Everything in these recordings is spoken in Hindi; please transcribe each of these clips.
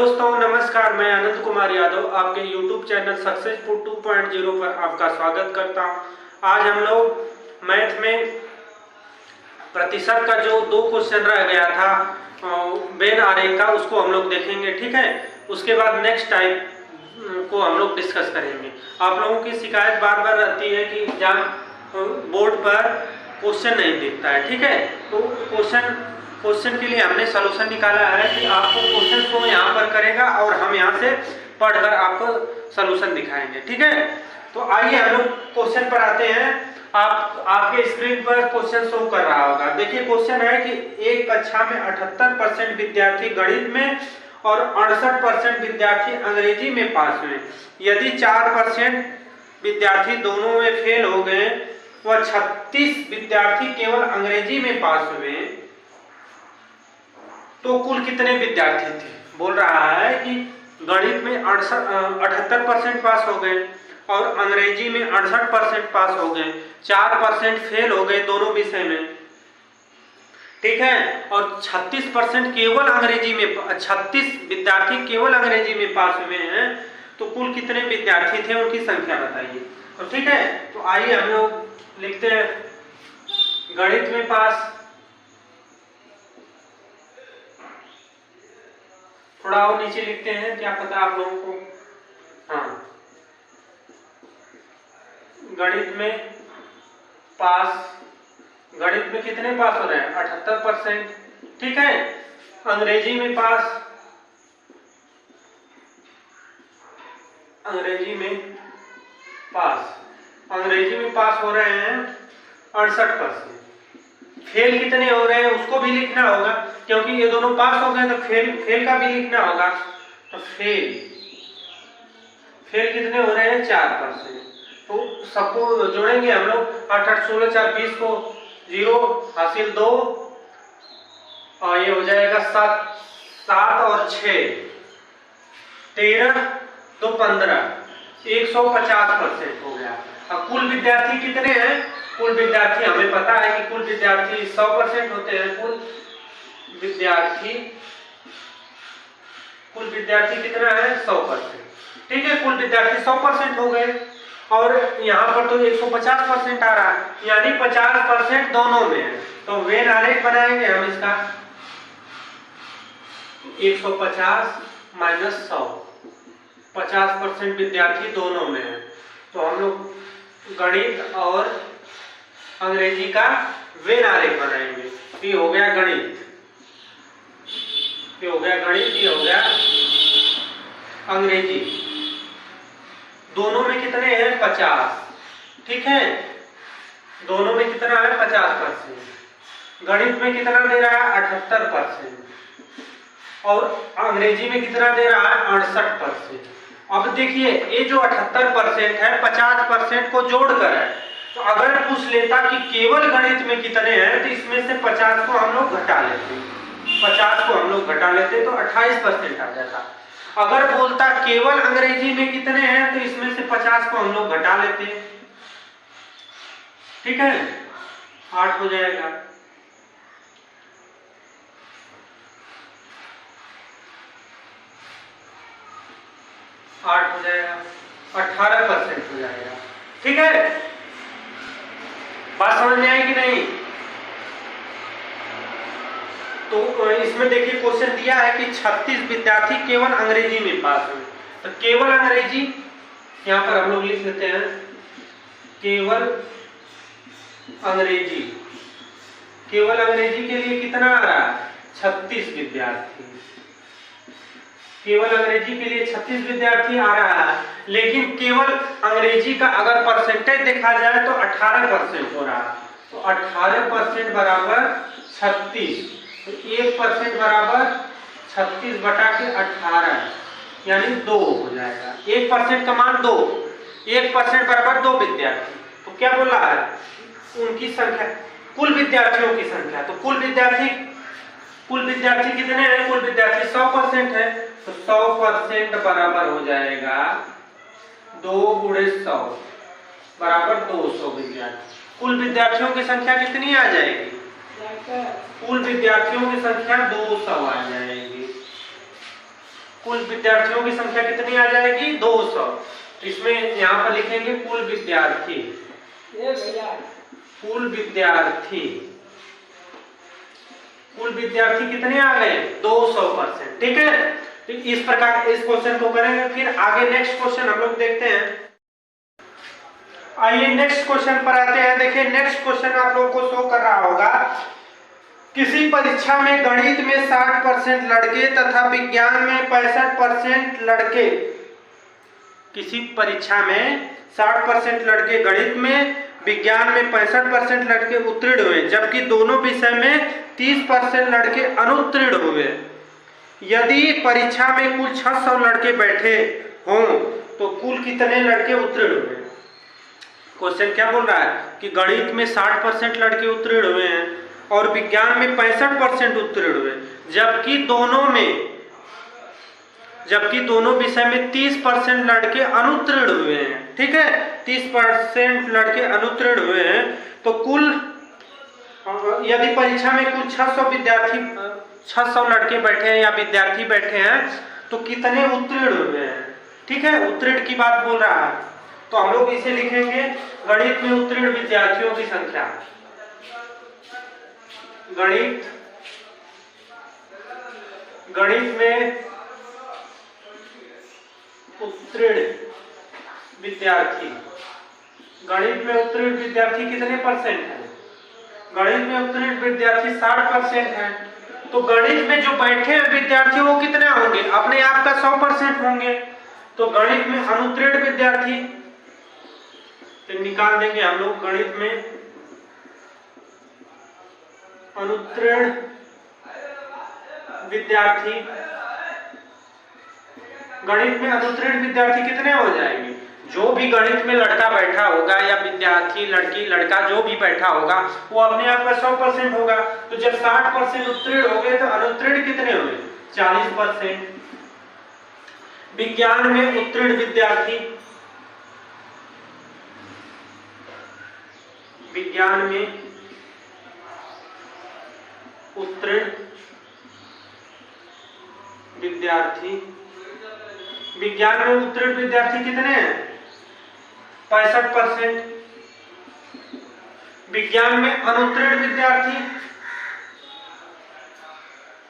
दोस्तों नमस्कार, मैं आनंद कुमार यादव आपके YouTube चैनल सक्सेसफुल 2.0 पर आपका स्वागत करता हूं। आज हम लोग मैथ में प्रतिशत का जो 2 क्वेश्चन रह गया था वेन आरेख का, उसको हम लोग देखेंगे। ठीक है, उसके बाद नेक्स्ट टाइप को हम लोग डिस्कस करेंगे। आप लोगों की शिकायत बार बार रहती है कि एग्जाम बोर्ड पर क्वेश्चन नहीं दिखता है। ठीक है, तो क्वेश्चन के लिए हमने सलूशन निकाला है कि आपको क्वेश्चन को यहाँ पर करेगा और हम यहाँ से पढ़कर आपको सलूशन दिखाएंगे। ठीक है, तो आइए हम लोग क्वेश्चन पर आते हैं। आपके स्क्रीन पर क्वेश्चन शो कर रहा होगा। देखिए क्वेश्चन है कि एक कक्षा में 78% विद्यार्थी गणित में और 68% विद्यार्थी अंग्रेजी में पास हुए। यदि 4% विद्यार्थी दोनों में फेल हो गए व 36 विद्यार्थी केवल अंग्रेजी में पास हुए तो कुल कितने विद्यार्थी थे। बोल रहा है कि गणित में 78% पास हो गए और अंग्रेजी में 68% पास हो गए, 4% फेल हो गए दोनों विषय में। ठीक है, और 36% केवल अंग्रेजी में, 36 विद्यार्थी केवल अंग्रेजी में पास हुए हैं, तो कुल कितने विद्यार्थी थे, उनकी संख्या बताइए। तो ठीक है, तो आइए हम लोग लिखते हैं गणित में पास, थोड़ा और नीचे लिखते हैं, क्या पता आप लोगों को। हाँ, गणित में पास, गणित में कितने पास हो रहे हैं, 78%। ठीक है, अंग्रेजी में पास, अंग्रेजी में पास हो रहे हैं 68%। फेल कितने हो रहे हैं उसको भी लिखना होगा, क्योंकि ये दोनों पास हो गए तो फेल का भी लिखना होगा। तो फेल कितने हो रहे हैं, 4%। तो सबको जोड़ेंगे हम लोग, 8 8 16 4 20 को 0 हासिल 2, और ये हो जाएगा 7 और 6 13 2 15, 150% हो गया। अब कुल विद्यार्थी कितने हैं, कुल विद्यार्थी हमें पता है कि कुल विद्यार्थी 100% होते हैं। कुल विद्यार्थी कितना है, 100%। ठीक है, कुल विद्यार्थी 100% हो गए और यहाँ पर तो 150% आ रहा है, यानी 50% दोनों में है। तो वेन आरेख बनाएंगे हम इसका, 150 माइनस 100, 50% विद्यार्थी दोनों में है। तो हम लोग गणित और अंग्रेजी का वेन आरेख बनाएंगे। ये हो गया गणित, ये हो गया अंग्रेजी। दोनों में कितने हैं, 50। ठीक है, दोनों में कितना है, 50%। गणित में कितना दे रहा है, 78%, और अंग्रेजी में कितना दे रहा है, 68%। अब देखिए ये जो 78% है 50% को जोड़कर है, तो अगर पूछ लेता कि केवल गणित में कितने हैं, तो इसमें से 50 को हम लोग घटा लेते, 50 को हम लोग घटा लेते तो 28% आ जाता। अगर बोलता केवल अंग्रेजी में कितने हैं, तो इसमें से 50 को हम लोग घटा लेते। ठीक है, 8 हो जाएगा। हो जाएगा, 18% हो जाएगा। ठीक है, बात समझ में आई कि नहीं। तो इसमें देखिए क्वेश्चन दिया है कि 36 विद्यार्थी केवल अंग्रेजी में पास हुए। तो केवल अंग्रेजी यहाँ पर हम लोग लिख लेते हैं, केवल अंग्रेजी के लिए कितना आ रहा है, 36 विद्यार्थी। केवल अंग्रेजी के लिए 36 विद्यार्थी आ रहा है, लेकिन केवल अंग्रेजी का अगर परसेंटेज देखा जाए तो 18% हो रहा है। तो 18% बराबर 36, तो 1% बराबर 36 बटा के 18, यानी 2 हो जाएगा। 1% का मान 2, 1% बराबर 2 विद्यार्थी। तो क्या बोल रहा है, उनकी संख्या, कुल विद्यार्थियों की संख्या। तो कुल विद्यार्थी कितने हैं, कुल विद्यार्थी 100% है, तो 100% बराबर हो जाएगा 2 गुणे 100 बराबर 200 विद्यार्थी। कुल विद्यार्थियों की संख्या कितनी आ जाएगी, कुल विद्यार्थियों की संख्या 200 आ जाएगी। कुल विद्यार्थियों की संख्या कितनी आ जाएगी? 200। तो इसमें यहाँ पर लिखेंगे कुल विद्यार्थी, कुल विद्यार्थी, कुल विद्यार्थी कितने आ गए? 200%। ठीक है, तो इस प्रकार इस क्वेश्चन को करेंगे। फिर आगे नेक्स्ट क्वेश्चन हम लोग देखते हैं। आइए नेक्स्ट क्वेश्चन पर आते हैं। देखिए नेक्स्ट क्वेश्चन आप लोगों को शो कर रहा होगा, किसी परीक्षा में गणित में 60% लड़के तथा विज्ञान में 65% लड़के, किसी परीक्षा में 60% लड़के गणित में, विज्ञान में 65% लड़के उत्तीर्ण हुए, जबकि दोनों विषय में 30% लड़के अनुत्तीर्ण हुए। यदि परीक्षा में कुल 600 लड़के बैठे हों तो कुल कितने लड़के उत्तीर्ण हुए? क्वेश्चन क्या बोल रहा है कि गणित में 60% लड़के उत्तीर्ण हुए हैं और विज्ञान में 65% उत्तीर्ण हुए, जबकि दोनों विषय में 30% लड़के अनुत्तीर्ण हुए हैं। ठीक है, 30% लड़के अनुत्तीर्ण हुए हैं। तो कुल यदि परीक्षा में कुल 600 लड़के बैठे हैं या विद्यार्थी बैठे हैं तो कितने उत्तीर्ण हुए हैं? ठीक है, उत्तीर्ण की बात बोल रहा है। तो हम लोग इसे लिखेंगे गणित में उत्तीर्ण विद्यार्थियों की संख्या, गणित में उत्तीर्ण विद्यार्थी, गणित में उत्तीर्ण विद्यार्थी कितने परसेंट है? गणित में उत्तीर्ण विद्यार्थी 60% है। तो गणित में जो बैठे हैं विद्यार्थी वो कितने होंगे? अपने आप का 100% होंगे। तो गणित में अनुत्तीर्ण विद्यार्थी तो निकाल देंगे हम लोग, गणित में अनुत्तीर्ण विद्यार्थी, गणित में अनुत्तीर्ण विद्यार्थी कितने हो जाएंगे? जो भी गणित में लड़का बैठा होगा या विद्यार्थी, लड़की, लड़का जो भी बैठा होगा वो अपने आप का 100% होगा। तो जब 60% उत्तीर्ण हो गए तो अनुत्तीर्ण कितने हुए? 40%। विज्ञान में उत्तीर्ण विद्यार्थी, विज्ञान में उत्तीर्ण विद्यार्थी, विज्ञान में उत्तीर्ण विद्यार्थी कितने हैं? 65%। विज्ञान में अनुत्तीर्ण विद्यार्थी,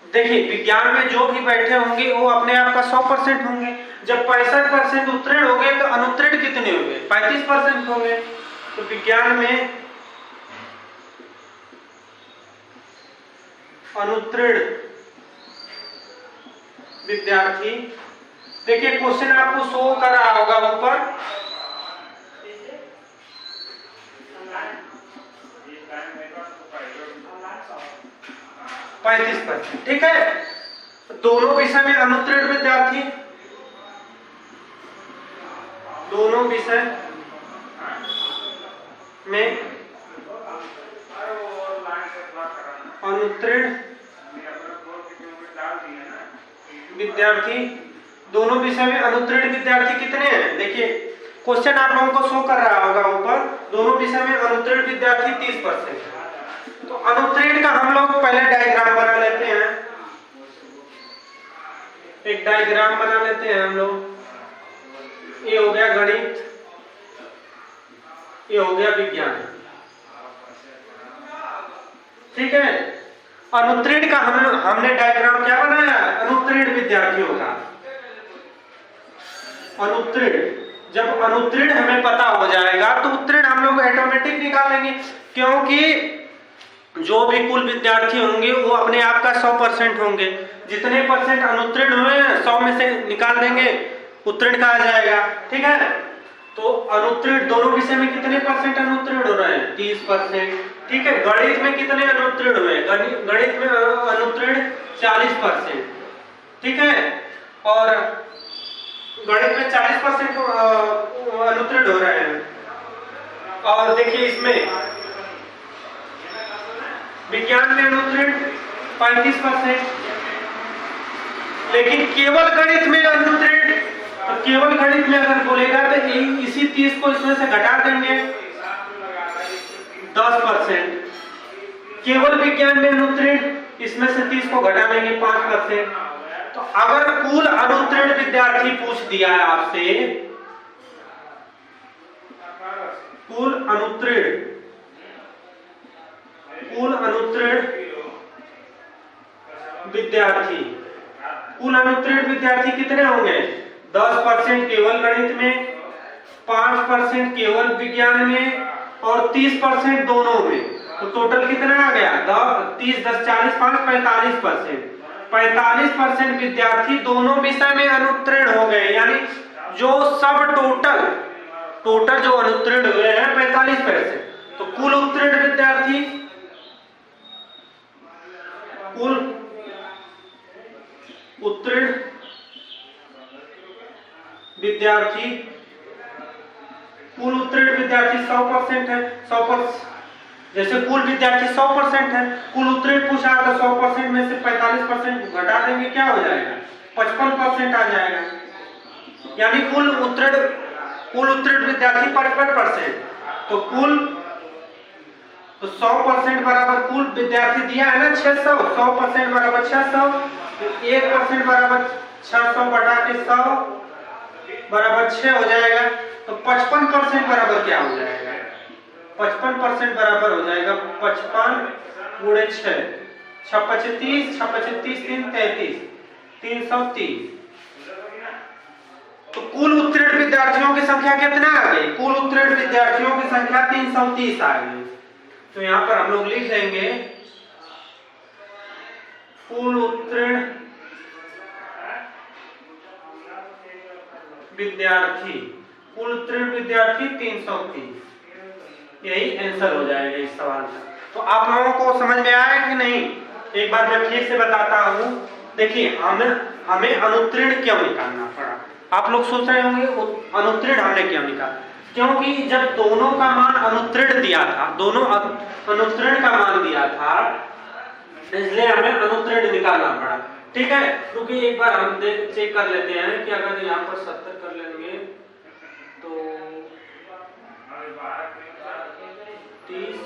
देखिए विज्ञान में जो भी बैठे होंगे वो अपने आप का 100% होंगे। जब 65% उत्तीर्ण हो गए तो अनुत्तीर्ण कितने हो गए? 35% हो गए। तो विज्ञान में अनुत्तीर्ण विद्यार्थी, देखिए क्वेश्चन आपको शो कर रहा होगा ऊपर, %35। ठीक है, दोनों विषय में अनुत्तीर्ण विद्यार्थी, दोनों विषय में अनुत्तीर्ण विद्यार्थी, दोनों विषय में अनुत्तीर्ण विद्यार्थी कितने हैं? देखिए क्वेश्चन आप लोगों को शो कर रहा होगा ऊपर, दोनों विषय में अनुत्तीर्ण विद्यार्थी 30%। तो अनुत्तीर्ण का हम लोग पहले डायग्राम बना लेते हैं, एक डायग्राम बना लेते हैं हम लोग। ये हो गया गणित, ये हो गया विज्ञान। ठीक है, अनुत्तीर्ण का हमने डायग्राम क्या बनाया? अनुत्तीर्ण विद्यार्थियों का। अनुत्तीर्ण, जब अनुत्तीर्ण हमें पता हो जाएगा तो उत्तीर्ण हम लोग ऑटोमेटिक निकालेंगे, क्योंकि जो भी कुल विद्यार्थी होंगे वो अपने आप का 100% होंगे। जितने परसेंट अनुत्तीर्ण हुए हैं 100 में से निकाल देंगे, उत्तीर्ण का आ जाएगा। ठीक है, तो अनुत्तीर्ण दोनों विषय में कितने परसेंट अनुत्तीर्ण हो रहे हैं? 30%। ठीक है, गणित में कितने अनुत्तीर्ण हुए? गणित में अनुत्तीर्ण 40%। ठीक है, और गणित में 40% अनुत्तीर्ण हो रहे हैं। और देखिए इसमें विज्ञान में अनुत्तीर्ण 35%, लेकिन केवल गणित में अनुत्तीर्ण, केवल गणित में अगर बोलेगा तो इसी 30 को इसमें से घटा देंगे 10%। केवल विज्ञान में अनुत्तीर्ण, इसमें से 30 को घटा देंगे 5%। तो तो अगर कुल अनुत्तीर्ण विद्यार्थी पूछ दिया है आपसे, कुल अनुत्तीर्ण विद्यार्थी, कुल अनुत्तीर्ण विद्यार्थी कितने होंगे? 10% केवल गणित में, 5% केवल विज्ञान में और 30% दोनों में। तो टोटल कितना आ गया? 30 10 40 5 45%। 45% विद्यार्थी दोनों विषय में अनुत्तीर्ण हो गए, यानी जो सब टोटल जो अनुत्तीर्ण हुए हैं 45%। तो कुल उत्तीर्ण विद्यार्थी, कुल उत्तीर्ण विद्यार्थी, कुल उत्तीर्ण विद्यार्थी 100% है। 100%, जैसे कुल विद्यार्थी 100% है, कुल उत्तीर्ण पूछा तो 100% में से 45% घटा देंगे, क्या हो जाएगा? 55% आ जाएगा। यानी कुल उत्तीर्ण विद्यार्थी 55%। तो 100% बराबर कुल विद्यार्थी दिया है ना 600, 100% बराबर 600, तो 1% बराबर 600 बटा के 100 बराबर 6 हो जाएगा। तो 55% बराबर क्या हो जाएगा? 55% बराबर हो जाएगा 55 गुणे 6, 35 35 3 33, 330। तो कुल उत्तीर्ण विद्यार्थियों की संख्या कितना आ गई? कुल उत्तीर्ण विद्यार्थियों की संख्या 330 आ गई। तो यहां पर हम लोग लिख देंगे कुल उत्तीर्ण विद्यार्थी, कुल उत्तीर्ण विद्यार्थी 330। यही आंसर हो जाएगा इस सवाल का। तो आप लोगों को समझ में आया कि नहीं? एक बार मैं फिर से बताता हूं। देखिए, हमें अनुत्तीर्ण क्यों निकालना पड़ा? आप लोग सोच रहे होंगे अनुत्तीर्ण हमने क्यों निकाला? क्योंकि जब दोनों का मान अनुत्तीर्ण दिया था, दोनों अनुत्तीर्ण का मान दिया था, इसलिए हमें अनुत्तीर्ण निकालना पड़ा। ठीक है, क्योंकि एक बार हम चेक कर लेते हैं कि अगर यहाँ पर 70 कर लेंगे तो 30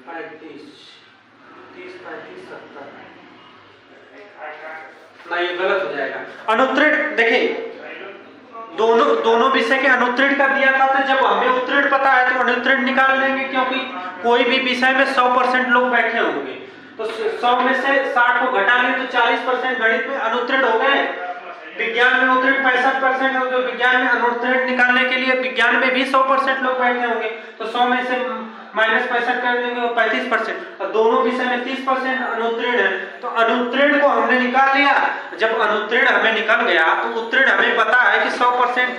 35 70 ना, ये गलत हो जाएगा। अनुत्तीर्ण देखिए, दोनों विषय के अनुत्तीर्ण कर दिया था, तो जब हमें उत्तीर्ण पता है तो अनुत्तीर्ण निकाल लेंगे, क्योंकि कोई भी विषय में 100% लोग बैठे होंगे। तो 100 में से 60 को घटा लें तो 40% गणित में अनुत्तीर्ण हो गए। विज्ञान में उत्तीर्ण 65% हो, तो विज्ञान में अनुत्तीर्ण निकालने के लिए विज्ञान में भी 100% लोग बैठे होंगे। तो 100 में से -65 कर देंगे और 35%, और दोनों विषय में 30% अनुत्तीर्ण है। तो अनुत्तीर्ण को हमने निकाल लिया। जब अनुत्तीर्ण हमें निकल गया तो उत्तीर्ण हमें पता है कि 100%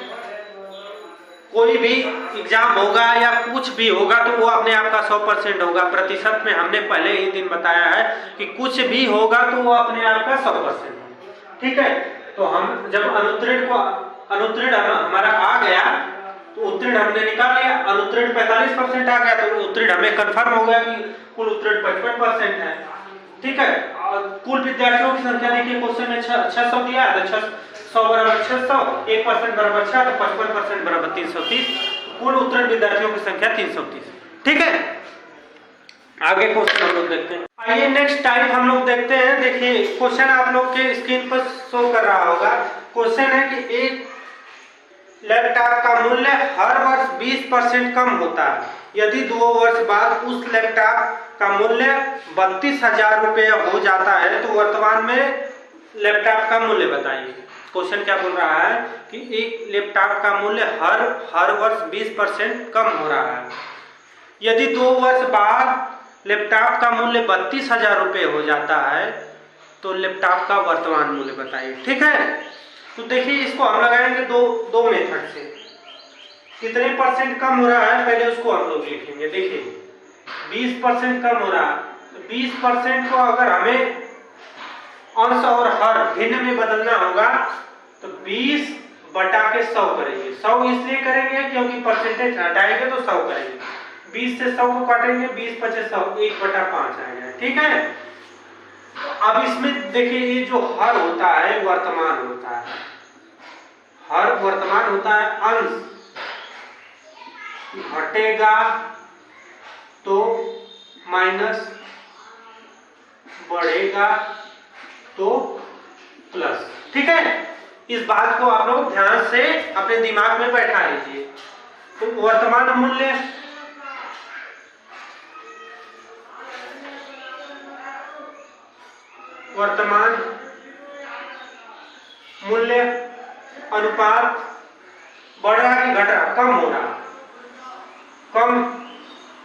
कोई भी एग्जाम होगा या कुछ भी होगा तो वो अपने आप का 100% होगा। प्रतिशत में हमने पहले ही दिन बताया है कि कुछ भी होगा तो वो अपने आप का 100% होगा। ठीक है, तो हम जब अनुत्तीर्ण हमारा आ गया तो उत्तीर्ण हमने निकाल लिया। अनुत्तीर्ण 45% आ गया तो उत्तीर्ण हमें कंफर्म हो गया कि कुल उत्तीर्ण 55% है। ठीक है, कुल विद्यार्थियों की संख्या देखिए क्वेश्चन में 600 दिया है, तो 100 बराबर 600, 1% बराबर 6, तो 55% बराबर 330। कुल उत्तीर्ण विद्यार्थियों की संख्या 330। ठीक है, आगे क्वेश्चन हम लोग देखते हैं। आइए नेक्स्ट टाइप हम लोग देखते हैं। देखिए क्वेश्चन आप लोग के स्क्रीन पर शो कर रहा होगा। क्वेश्चन है कि एक लैपटॉप का मूल्य हर वर्ष 20% कम होता है। यदि 2 वर्ष बाद उस लैपटॉप का मूल्य 32,000 रुपये हो जाता है तो वर्तमान में लैपटॉप का मूल्य बताइए। क्वेश्चन क्या बोल रहा है कि एक लैपटॉप का मूल्य हर वर्ष 20% कम हो रहा है। यदि 2 वर्ष बाद लैपटॉप का मूल्य 32,000 रुपये हो जाता है तो लैपटॉप का वर्तमान मूल्य बताइए। ठीक है, तो देखिए इसको हम लगाएंगे दो मेथड से। कितने परसेंट कम हो रहा है पहले उसको हम लोग लिखेंगे। देखिए 20% कम हो रहा है, तो 20% को अगर हमें अंश और हर भिन्न में बदलना होगा तो 20 बटा के 100 करेंगे। 100 इसलिए करेंगे क्योंकि परसेंटेज हटाएंगे तो 100 करेंगे। 20 से 100 को काटेंगे, 20 × 100 1/5 आएगा। ठीक है, अब इसमें देखिए ये जो हर होता है वर्तमान होता है, हर वर्तमान होता है। अंश घटेगा तो माइनस बढ़ेगा तो प्लस। ठीक है, इस बात को आप लोग ध्यान से अपने दिमाग में बैठा लीजिए। तो वर्तमान मूल्य अनुपात बढ़ रहा कि घट रहा, कम हो रहा, कम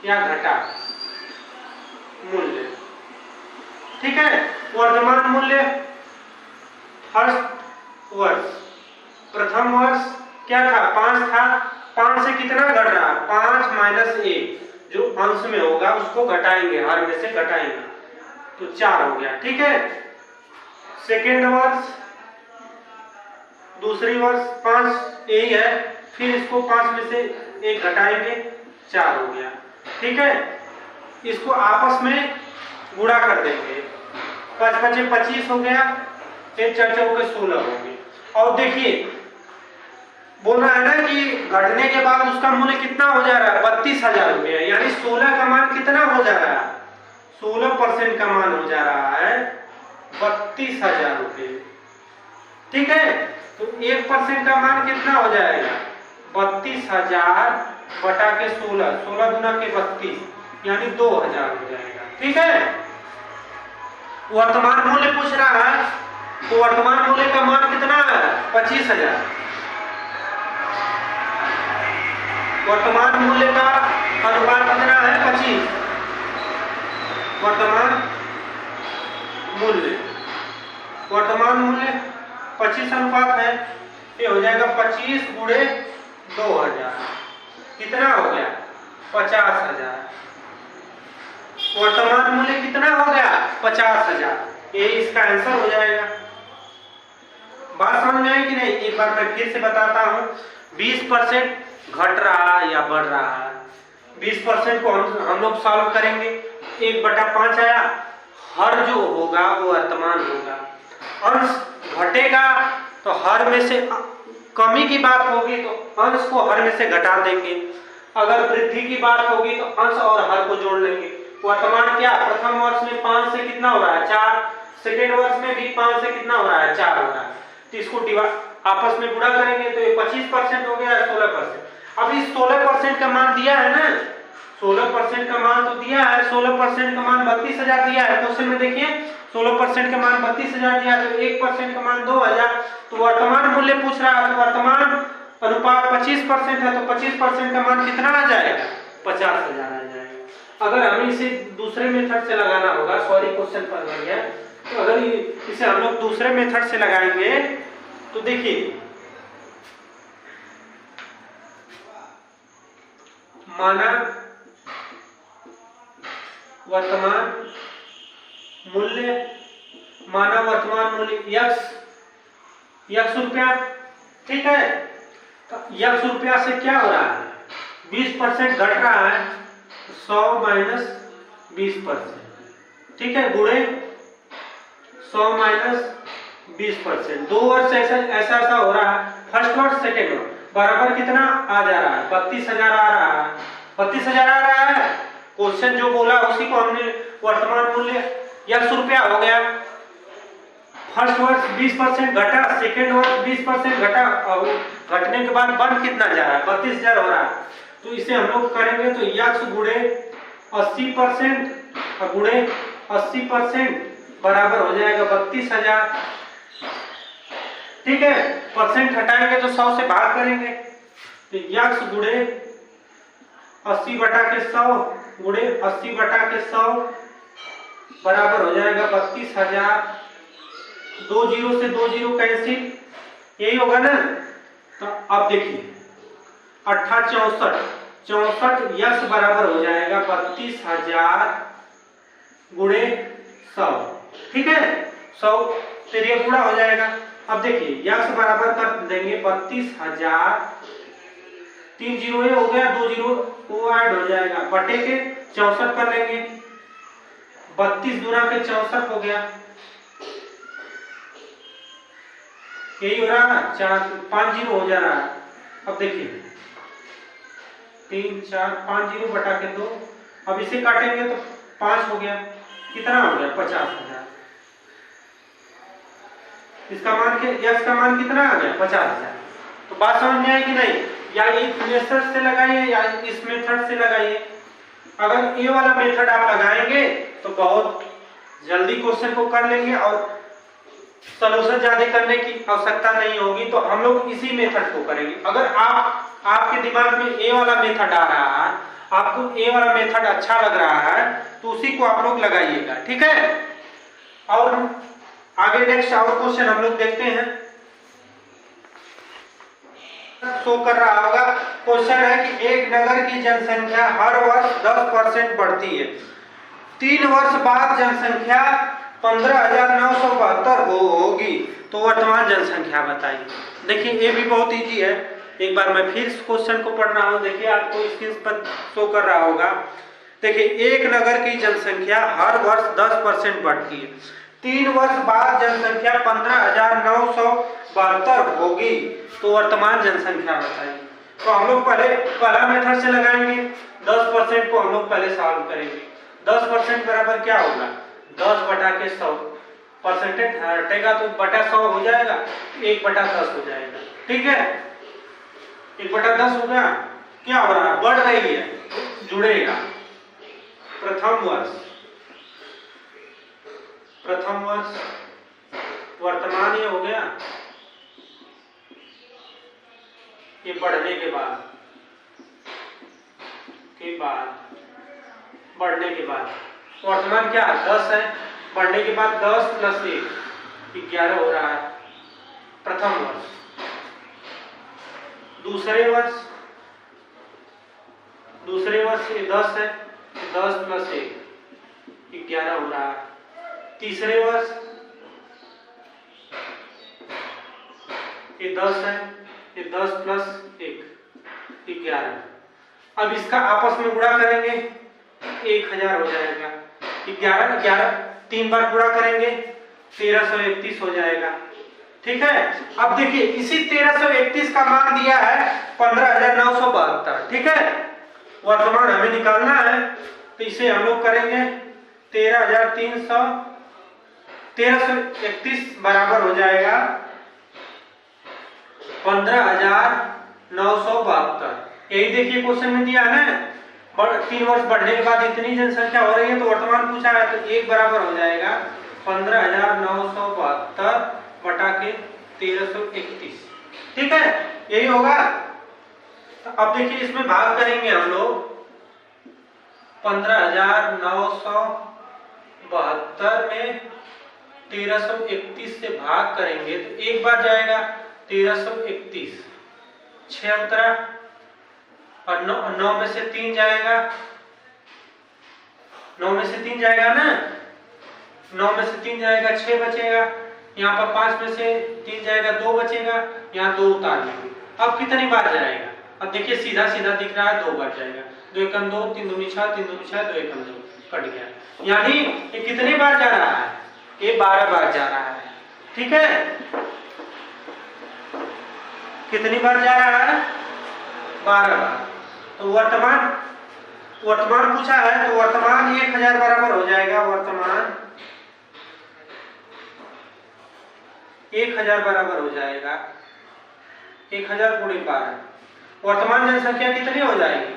या घटा मूल्य। ठीक है, वर्तमान मूल्य फर्स्ट वर्ष, प्रथम वर्ष क्या था, 5 था, 5 से कितना घट रहा, 5 माइनस 1 जो अंश में होगा उसको घटाएंगे, हर में से घटाएंगे तो 4 हो गया। ठीक है, सेकेंड वर्ष, दूसरी वर्ष 5 यही है, फिर इसको 5 में से 1 घटाएंगे 4 हो गया। ठीक है, इसको आपस में गुणा कर देंगे, 5 5 25 हो गया, 1 4 4 हो गए 16 हो गए। और देखिए बोल रहा है ना कि घटने के बाद उसका मूल्य कितना हो जा रहा है, 32,000 रुपये, यानी 16 का मान कितना हो जा रहा है, 16% का मान हो जा रहा है 32,000 रुपये। ठीक है, तो 1% का मान कितना हो जाएगा, 32,000 बटा के 16, 16 गुना के 32 यानी 2,000 हो जाएगा। ठीक है, वर्तमान मूल्य पूछ रहा है, तो वर्तमान मूल्य का मान कितना है, 25,000। वर्तमान मूल्य का अनुपात कितना है, 25। वर्तमान मूल्य 25 अनुपात है, ये हो जाएगा 25 गुणे 2,000, कितना हो गया, 50,000। वर्तमान मूल्य कितना हो गया, 50,000, ये इसका आंसर हो जाएगा। बात समझ में आई कि नहीं, एक बार मैं फिर से बताता हूँ, 20% घट रहा या बढ़ रहा है, 20% को हम लोग सॉल्व करेंगे, 1/5 आया, हर जो होगा वो वर्तमान होगा, अंश घटेगा तो हर में से कमी की बात होगी तो अंश को हर में से घटा देंगे, अगर वृद्धि की बात होगी तो अंश और हर को जोड़ लेंगे। वर्तमान क्या, प्रथम वर्ष में 5 से कितना हो रहा है, 4, सेकेंड वर्ष में भी 5 से कितना हो रहा है, 4 हो रहा है, तो इसको आपस में गुणा करेंगे तो ये 25% हो गया, 16%। अब इस 16% का मान दिया है ना, 16% का मान तो दिया है, 16% का मान 32,000 दिया है, क्वेश्चन में देखिए 16% का मान 32,000 दिया, तो 1% का मान 2,000, तो वर्तमान मूल्य पूछ रहा है, तो वर्तमान अनुपात 25% है, तो 25% का मान कितना आ जाएगा, 50,000 आ जाएगा। अगर हमें इसे दूसरे मेथड से लगाना होगा, सॉरी क्वेश्चन पर लग गया, तो अगर इसे हम लोग दूसरे मेथड से लगाएंगे तो देखिए, माना वर्तमान मूल्य x रुपया, ठीक है, तो x रुपया से क्या हो रहा है, 20% घट रहा है, 100 माइनस 20%, ठीक है, गुणे 100 माइनस 20%, 2 वर्ष ऐसा हो रहा है, फर्स्ट वर्ष सेकेंड वर्ष बराबर कितना आ जा रहा है, 32,000 आ रहा है, 32,000 आ रहा है। क्वेश्चन जो बोला उसी को हमने वर्तमान मूल्य x रुपया हो गया, फर्स्ट वर्ष 20% घटा, सेकेंड वर्ष 20% घटा, और घटने के बाद बन कितना जा रहा है, 32,000 हो रहा है, तो इसे हम लोग करेंगे तो x गुणे 80% और गुणे 80% बराबर हो जाएगा 32,000। ठीक है, परसेंट हटाएंगे तो 100 से भाग करेंगे, तो x गुणे 80 बटा के 100 गुणे 80 बटा के 100 बराबर हो जाएगा 32,000। 2 जीरो से 2 जीरो कैंसिल, यही होगा ना। तो अब देखिए 64 यस बराबर हो जाएगा 32,000 गुणे 100, ठीक है, 100 फिर ये गुणा हो जाएगा। अब देखिए यस बराबर कर देंगे 32,000, 3 जीरो ये हो गया, 2 जीरो वो ऐड हो जाएगा, बटे के 64 कर लेंगे, 32 गुना के 64 हो गया, यही हो रहा है, 5 जीरो हो जा रहा है। अब देखिए 3 4 5 जीरो बटा के 2, अब इसे काटेंगे तो 5 हो गया, कितना हो गया 50,000। इसका मान x का मान कितना आ गया 50,000। तो बात समझ में आई कि नहीं? या इस मेथड से लगाइए या इस मेथड से लगाइए। अगर ये वाला मेथड आप लगाएंगे तो बहुत जल्दी क्वेश्चन को कर लेंगे और सॉल्यूशन ज्यादा करने की आवश्यकता नहीं होगी। तो हम लोग इसी मेथड को करेंगे। अगर आपके दिमाग में ए वाला मेथड आ रहा है, आपको ए वाला मेथड अच्छा लग रहा है, तो उसी को आप लोग लगाइएगा, ठीक है। और आगे नेक्स्ट और क्वेश्चन हम लोग देखते हैं। शो कर रहा होगा, क्वेश्चन है कि एक नगर की जनसंख्या हर वर्ष 10% बढ़ती है, 3 वर्ष बाद जनसंख्या 15,972 होगी, तो वर्तमान जनसंख्या बताइए। देखिए ये भी बहुत इजी है, एक बार मैं फिर क्वेश्चन को पढ़ रहा हूँ। देखिए आपको स्क्रीन पर शो कर रहा होगा। देखिए एक नगर की जनसंख्या हर वर्ष 10% बढ़ती है, 3 वर्ष बाद जनसंख्या 15,972 होगी, तो वर्तमान जनसंख्या बताइए। तो हम लोग पहला मेथड से लगाएंगे। 10% को हम लोग पहले सॉल्व करेंगे। 10% बराबर क्या होगा? 10 बटा के 100, परसेंटेज हटेगा तो बटा 100 हो जाएगा, 1 बटा 10 हो जाएगा, ठीक है। 1 बटा 10 हो गया। क्या हो रहा है? बढ़ रही है, जुड़ेगा। प्रथम वर्ष वर्तमान ये हो गया, ये बढ़ने के बाद बढ़ने के बाद वर्तमान क्या है? 10 है, बढ़ने के बाद 10 प्लस 1 11 हो रहा है प्रथम वर्ष। दूसरे वर्ष ये 10 है, 10 प्लस 1 11 हो रहा है। तीसरे वर्ष ये 10 है, ये 10 प्लस 1 11। अब इसका आपस में गुणा करेंगे, 1000 हो जाएगा। 11 3 बार गुणा करेंगे, 1331 हो जाएगा, ठीक है। अब देखिए इसी 1331 का मान दिया है 15,972, ठीक है। वर्तमान हमें निकालना है, तो इसे हम लोग करेंगे 1331 बराबर हो जाएगा 15,972। यही देखिए क्वेश्चन में दिया है ना, 3 वर्ष बढ़ने के बाद इतनी जनसंख्या हो रही है, तो वर्तमान पूछा है, तो 1 बराबर हो जाएगा 15,972 बटा के 1331, ठीक है। यही होगा। तो अब देखिए इसमें भाग करेंगे हम लोग। 15,972 में 1331 से भाग करेंगे तो एक बार जाएगा 1331, 6 उतरा, और 9 में से 3 जाएगा, 9 में से 3 जाएगा ना, 9 में से 3 जाएगा 6 बचेगा, यहाँ पर 5 में से 3 जाएगा 2 बचेगा, यहाँ 2 उतार लेंगे। अब कितनी बार जाएगा? अब देखिए सीधा सीधा दिख रहा है, 2 बार जाएगा। 2 एकम 2, 3 दूनी 6, 3 दूनी 6, 2 एकम 2, कट गया। यानी ये कितनी बार जा रहा है? ये 12 बार जा रहा है, ठीक है। कितनी बार जा रहा है? 12 बार। तो वर्तमान पूछा है, तो वर्तमान 1000 बराबर हो जाएगा। वर्तमान 1000 बराबर हो जाएगा 1000 गुणे 12। वर्तमान जनसंख्या कितनी हो जाएगी?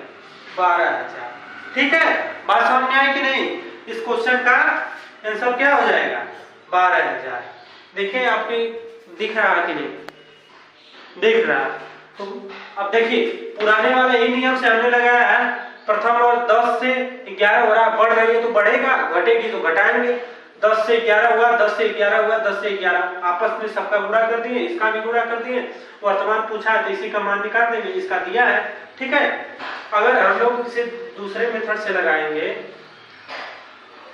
12,000, ठीक है। बात समझ में आई कि नहीं? इस क्वेश्चन का आंसर क्या हो जाएगा? 12,000। देखिए आपके दिख रहा है कि नहीं? दिख रहा। तो अब देखिए पुराने वाले ही नियम से हमने लगाया है। प्रथम और 10 से 11 हो रहा, बढ़ रही है तो बढ़ेगा, घटेगी तो घटाएंगे। 10 से 11 हुआ, 10 से 11 हुआ, 10 से 11, आपस में सबका गुणा कर दिए, इसका भी गुणा कर दिए। वर्तमान पूछा है तो इसी का मान निकाल देंगे, इसका दिया है, ठीक है। अगर हम लोग इसे दूसरे मेथड से लगाएंगे,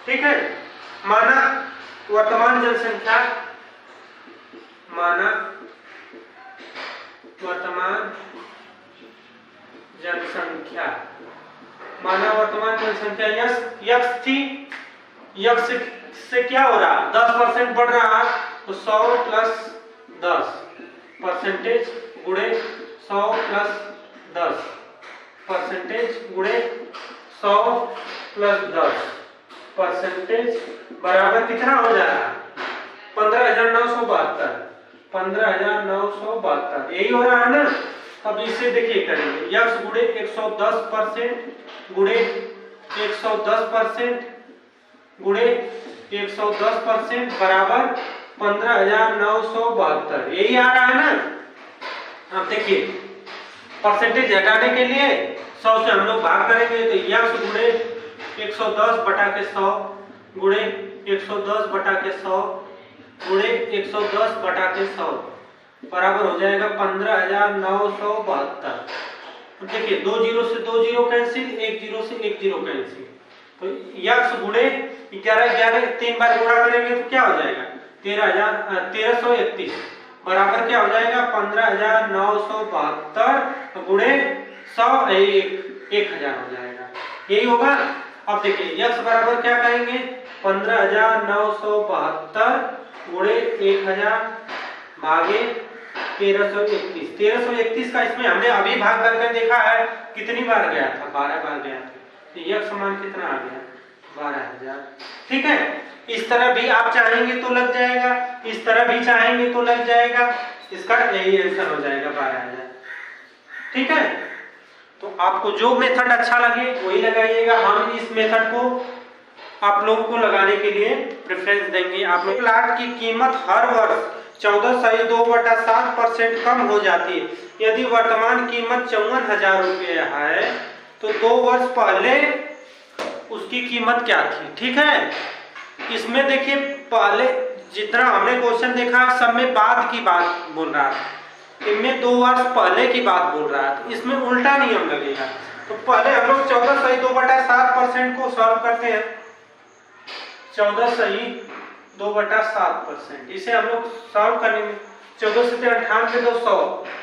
ठीक है, माना वर्तमान जनसंख्या, माना वर्तमान जनसंख्या यक्स थी, यक्स से क्या हो रहा? 10% बढ़ रहा, तो 100 प्लस 10 परसेंटेज गुणे 100 प्लस 10 परसेंटेज गुणे 100 प्लस 10 परसेंटेज बराबर कितना हो जा रहा है? 15,972। 15,972 यही हो रहा है ना। अब इसे देखिए करेंगे यक्स गुणे 110% गुणे 110% गुणे 110% बराबर 15,972 यही आ रहा है ना। अब देखिए परसेंटेज हटाने के लिए 100 से हम लोग भाग करेंगे तो यक्स गुणे 110 बटा के 100 गुणे 110 बटा के 100 गुणे 110 बटा के 100 बराबर हो जाएगा 15,972। देखिए 2 जीरो से 2 जीरो कैंसिल, 1 जीरो से 1 जीरो कैंसिल, तो यक्स गुणे 11 3 बार गुणा करेंगे तो क्या हो जाएगा 1331 बराबर क्या हो जाएगा 15,972 गुणे 100 1000 हो जाएगा, यही होगा। अब देखिए यक्स बराबर क्या करेंगे 15,972 गुणे 1000 भागे 1331। 1331 का इसमें हमने अभी भाग करके देखा है कितनी बार गया था, 12 बार गया था, तो यक्स समान कितना आ गया 12,000। ठीक है, इस तरह भी आप चाहेंगे तो लग जाएगा, इस तरह भी चाहेंगे तो लग जाएगा, इसका यही आंसर हो जाएगा 12,000। ठीक है, तो आपको जो मेथड अच्छा लगे वही लगाइएगा। हम इस मेथड को आप लोगों को लगाने के लिए प्रेफरेंस देंगे। आप लोग प्लाट की कीमत हर वर्ष 14.2/7% कम हो जाती है। यदि वर्तमान कीमत 54,000 रुपये है तो 2 वर्ष पहले उसकी कीमत क्या थी। ठीक है, इसमें देखिए पहले जितना हमने क्वेश्चन देखा सब में बाद की बात बोल रहा है, इनमें 2 वर्ष पहले की बात बोल रहा है, इसमें उल्टा नियम लगेगा। तो पहले हम लोग 14.2/7% को सॉल्व करते हैं। 14.2/7%, इसे हम लोग सॉल्व करेंगे। 14 से 98 तो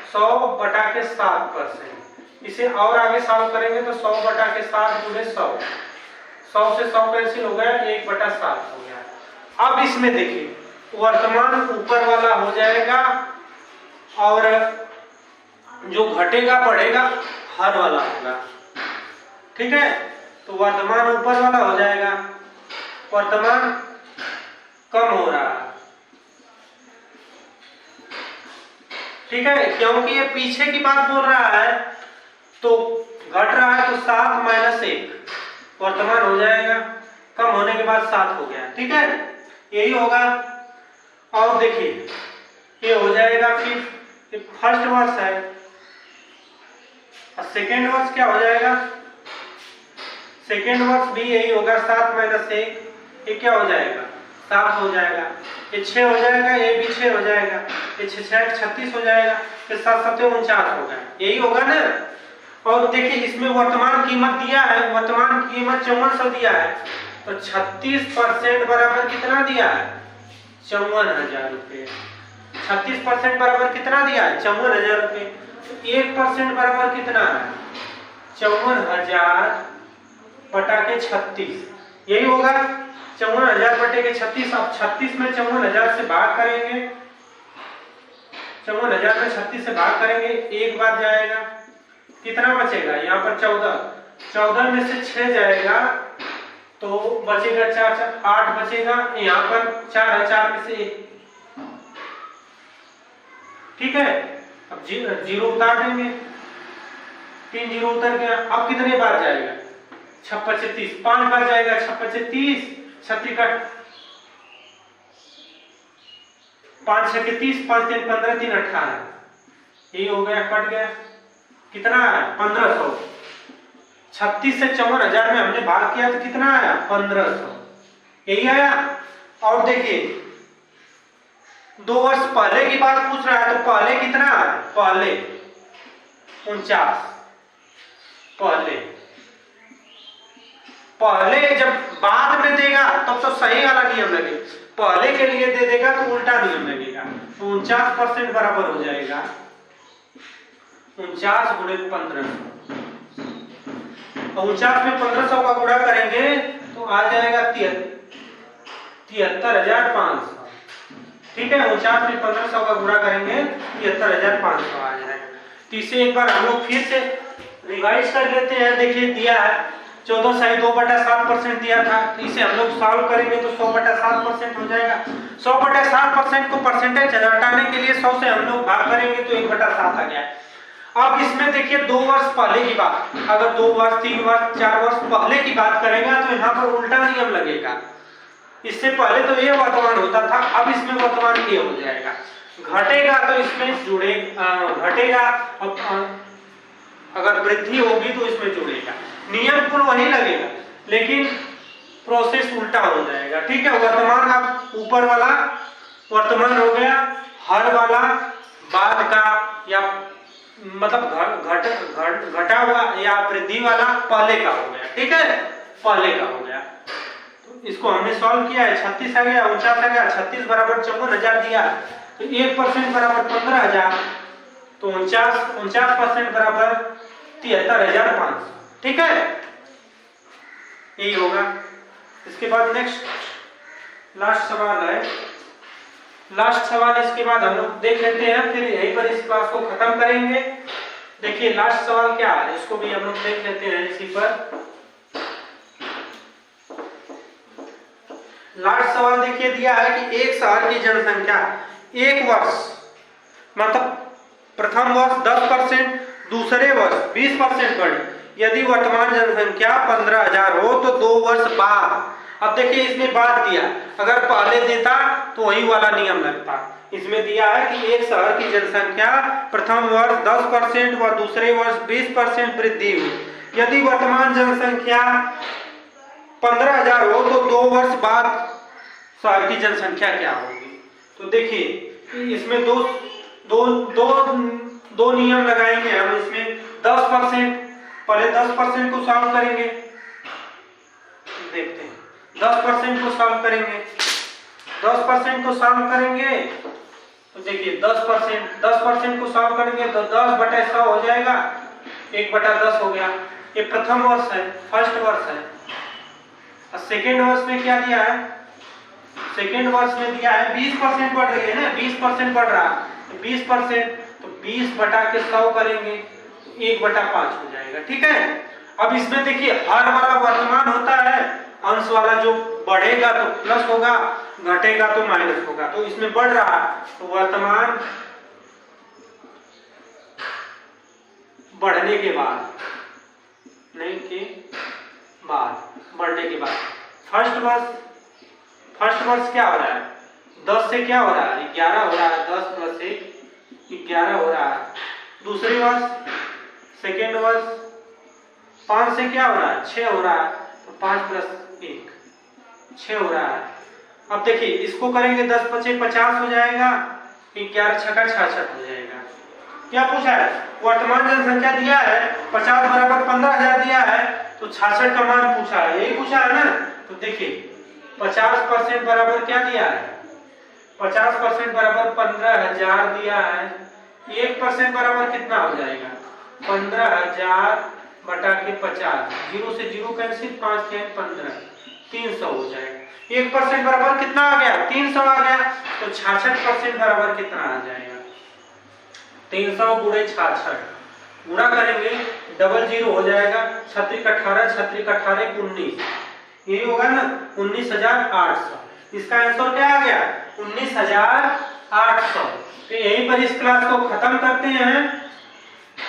100 बटा के 7%, इसे और आगे सॉल्व करेंगे तो 100 बटा के 7 गुणे 100 से 100 कैंसिल हो गया, 1/7 हो गया। अब इसमें देखिए वर्तमान ऊपर वाला हो जाएगा और जो घटेगा बढ़ेगा हर वाला होगा। ठीक है, तो वर्तमान ऊपर वाला हो जाएगा, वर्तमान कम हो रहा है। ठीक है, क्योंकि ये पीछे की बात बोल रहा है तो घट रहा है, तो 7 - 1 वर्तमान हो जाएगा, कम होने के बाद 7 हो गया। ठीक है, यही होगा। और देखिए ये हो जाएगा, फिर फर्स्ट वर्ष है और सेकेंड वर्ष क्या हो जाएगा, सेकेंड वर्ष भी यही होगा, 7 - 1 ये क्या हो जाएगा 7 हो जाएगा, ये 6 हो जाएगा, ये भी 6 हो जाएगा, ये 6 - 36 हो जाएगा, ये 7 - 7 = 49 होगा, यही होगा ना। और देखिए इसमें वर्तमान कीमत दिया है, वर्तमान कीमत 5400 दिया है, तो 36% बराबर कितना दिया है 54,000 रुपये। 36% बराबर कितना दिया है 54,000 रुपये, तो 1% बराबर कितना है 54,000 बटा के 36, यही होगा 54,000 बटे के 36। अब 36 में 54,000 से भाग करेंगे, 54,000 में 36 से भाग करेंगे, एक बार जाएगा, कितना बचेगा यहाँ पर 14 में से 6 जाएगा तो बचेगा 4 8 बचेगा, यहाँ पर 4 में से 1। ठीक है, अब जीरो उतार देंगे, 3 जीरो उतर गया। अब कितने बार जाएगा 56 30, 5 बार जाएगा, 56 30 36 कट, 5 6 के 30, 5 3 15, 3 18, यही हो गया, कट गया, कितना आया 1500। 36 से 54,000 में हमने भाग किया तो कितना आया 1500, यही आया। और देखिए 2 वर्ष पहले की बात पूछ रहा है, तो पहले कितना आया, पहले 49, पहले जब बाद में देगा तब तो सही वाला नियम लगेगा, पहले के लिए दे देगा तो उल्टा नियम लगेगा। 49% बराबर हो जाएगा 49 गुणे 1500, 49 में 1500 का गुणा करेंगे तो आ जाएगा 73,500। ठीक है, 49 में 1500 का गुणा करेंगे 73,500 आ जाएगा। तो इसे एक बार हम लोग फिर से रिवाइज कर लेते हैं। देखिए दिया है 14 सही 2/7% दिया था, तो इसे हम लोग सॉल्व करेंगे तो 100/7% हो जाएगा। 100/7% को परसेंटेज हटाने के लिए 100 से हम लोग भाग करेंगे तो 1/7 आ गया। अब इसमें देखिए 2 वर्ष पहले की बात, अगर 2 वर्ष 3 वर्ष 4 वर्ष पहले की बात करेंगे तो यहाँ पर उल्टा नियम लगेगा। इससे पहले तो ये वर्तमान होता था, अब इसमें वर्तमान ये हो जाएगा। घटेगा तो इसमें जुड़े घटेगा, अगर वृद्धि होगी तो इसमें जुड़ेगा। नियम कुल वही लगेगा लेकिन प्रोसेस उल्टा हो जाएगा। ठीक है, वर्तमान अब ऊपर वाला वर्तमान हो गया, हर वाला बाद का या मतलब घटा हुआ या वृद्धि वाला पहले का हो गया। ठीक है, पहले का हो गया। तो इसको हमने सॉल्व किया है, 36 आ गया, 49 आ गया। 36 बराबर 54,000 दिया तो 1% बराबर 15,000, तो 49% बराबर 73,500। ठीक है, यही होगा। इसके बाद नेक्स्ट लास्ट सवाल है। लास्ट सवाल इसके बाद हम लोग देख लेते हैं, फिर यहीं पर इस क्लास को खत्म करेंगे। देखिए लास्ट सवाल क्या है, इसको भी हम लोग देख लेते हैं। इसी पर लास्ट सवाल देखिए दिया है कि एक शहर की जनसंख्या एक वर्ष मतलब प्रथम वर्ष 10%, दूसरे वर्ष 20% बढ़ी। यदि वर्तमान जनसंख्या 15,000 हो तो 2 वर्ष बाद। अब देखिए इसमें बाद दिया, अगर पहले देता तो वही वाला नियम लगता। इसमें दिया है कि एक शहर की जनसंख्या प्रथम वर्ष 10% व दूसरे वर्ष 20% वृद्धि हुई। यदि वर्तमान जनसंख्या 15,000 हो तो 2 वर्ष बाद शहर की जनसंख्या क्या होगी। तो देखिए इसमें दो नियम लगाएंगे हम। इसमें 10%, पहले 10% को सॉल्व करेंगे, देखते हैं 10% को सॉल्व करेंगे। 10% को सॉल्व करेंगे तो देखिए 10% को सॉल्व करेंगे तो 10/100 हो जाएगा, 1/10 हो गया। ये प्रथम वर्ष है, फर्स्ट वर्ष है। और सेकेंड वर्ष में क्या दिया है, सेकेंड वर्ष में दिया है 20% बढ़ रही है ना, 20% बढ़ रहा है, 20% तो 20/100 करेंगे तो 1/5 हो जाएगा। ठीक है, अब इसमें देखिए हर वाला वर्तमान होता है, अंश वाला जो बढ़ेगा तो प्लस होगा, घटेगा तो माइनस होगा। तो इसमें बढ़ रहा तो वर्तमान बढ़ने के बाद, नहीं के बाद, बढ़ने के बाद फर्स्ट वर्ष क्या हो रहा है, 10 से क्या हो रहा है 11 हो रहा है, 10 + 1 11 हो रहा है। दूसरी वर्ष सेकेंड वर्ष 5 से क्या हो रहा है 6 हो रहा है, तो 5 + 1 6 हो रहा है। अब देखिए इसको करेंगे 10 × 5 = 50 हो जाएगा, 11 × 6 = 66 हो जाएगा। क्या पूछा है, वर्तमान जनसंख्या दिया है 50 बराबर 15,000 दिया है, तो 66 का मान पूछा है, यही पूछा है ना। तो देखिए 50% बराबर क्या दिया है, 50% बराबर 15,000 दिया है। 1% बराबर कितना हो जाएगा 15,000/50, 0 से 0 कैंसिल, 5 × 15 300 हो जाएगा। 1% बराबर कितना आ गया 300 आ गया, तो 66% बराबर कितना आ जाएगा 300 × 66 गुणा करेंगे, डबल 0 हो जाएगा, 36 × 18 36 × 18 = 19, यही होगा ना 19,800। इसका आंसर क्या आ गया 19,800। तो यहीं पर इस क्लास को खत्म करते हैं।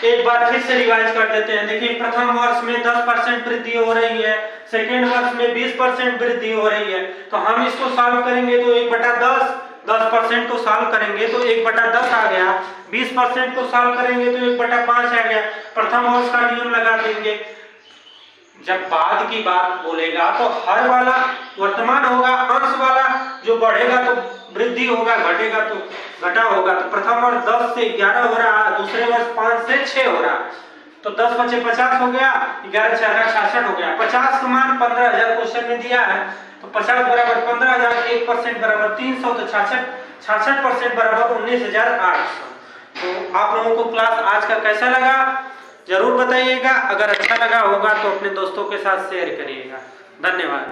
एक बार फिर से रिवाइज कर देते हैं। देखिए प्रथम वर्ष में 10% वृद्धि हो रही है, सेकेंड वर्ष में 20% वृद्धि हो रही है। तो हम इसको सॉल्व करेंगे तो 1/10, 10% को सॉल्व करेंगे तो 1/10 आ गया, 20% को सॉल्व करेंगे तो 1/5 आ गया। प्रथम वर्ष का नियम लगा देंगे। जब बाद की बात बोलेगा तो हर वाला वर्तमान होगा, अंश वाला जो बढ़ेगा तो वृद्धि होगा, घटेगा तो घटा होगा। तो प्रथम वर्ष 10 से 11 हो रहा है, दूसरे वर्ष 5 से 6 हो रहा है, तो 10 × 5 = 50 हो गया, 11 × 6 = 66 हो गया। 50 का मान 15,000 क्वेश्चन में दिया है, तो 50 बराबर 15,000, 1% बराबर 300, तो 66% बराबर 19,800। तो आप लोगों को क्लास आज का कैसा लगा जरूर बताइएगा। अगर अच्छा लगा होगा तो अपने दोस्तों के साथ शेयर करिएगा। धन्यवाद।